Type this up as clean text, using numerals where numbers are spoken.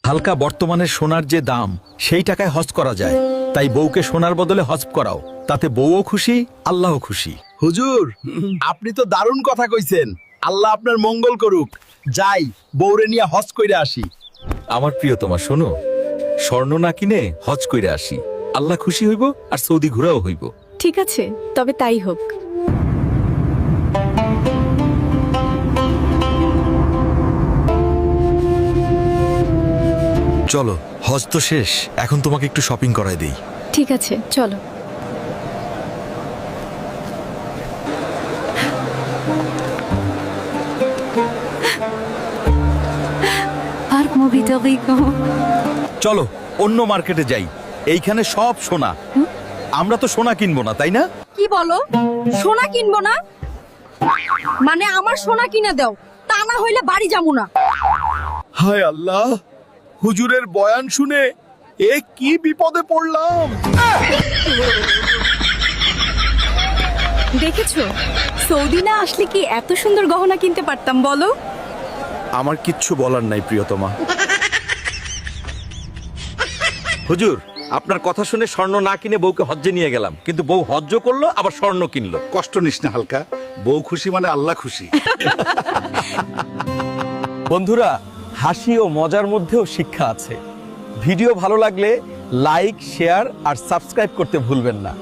হালকা বর্তমানে সোনার যে দাম সেই টাকায় হজ করা যায়, তাই বউকে সোনার বদলে হজ করাও, তাতে বউও খুশি, আল্লাহও খুশি। হুজুর, আপনি তো দারুণ কথা কইছেন। আল্লাহ আপনার মঙ্গল করুক। যাই, বউরে নিয়ে হজ কইরা আসি। আমার প্রিয়তমা শোনো, স্বর্ণ না কিনে হজ কইরা আসি, আল্লাহ খুশি হইব আর সৌদি ঘুরাও হইব। ঠিক আছে, তবে তাই হোক। চলো, হজ তো শেষ, এখন তোমাকে একটু শপিং করায় দেই। ঠিক আছে, চলো। চলো অন্য মার্কেটে যাই, এইখানে সব সোনা। আমরা তো সোনা কিনবো না, তাই না? কি বলো? সোনা কিনবো না? মানে আমার সোনা কিনে দাও, তা না হইলে বাড়ি যাবো না। হায় আল্লাহ, হুজুরের বয়ান শুনে এ কি বিপদে পড়লাম। দেখেছো, সৌদি না আসলে কি এত সুন্দর গহনা কিনতে পারতাম বলো? আমার কিচ্ছু বলার নাই প্রিয়তমা। হুজুর, আপনার কথা শুনে স্বর্ণ না কিনে বউকে হজ্জে নিয়ে গেলাম, কিন্তু বউ হজ্জ করলো আবার স্বর্ণ কিনলো। কষ্ট নিস না হালকা, বউ খুশি মানে আল্লাহ খুশি। বন্ধুরা, হাসি ও মজার মধ্যেও শিক্ষা আছে। ভিডিও ভালো লাগলে লাইক, শেয়ার আর সাবস্ক্রাইব করতে ভুলবেন না।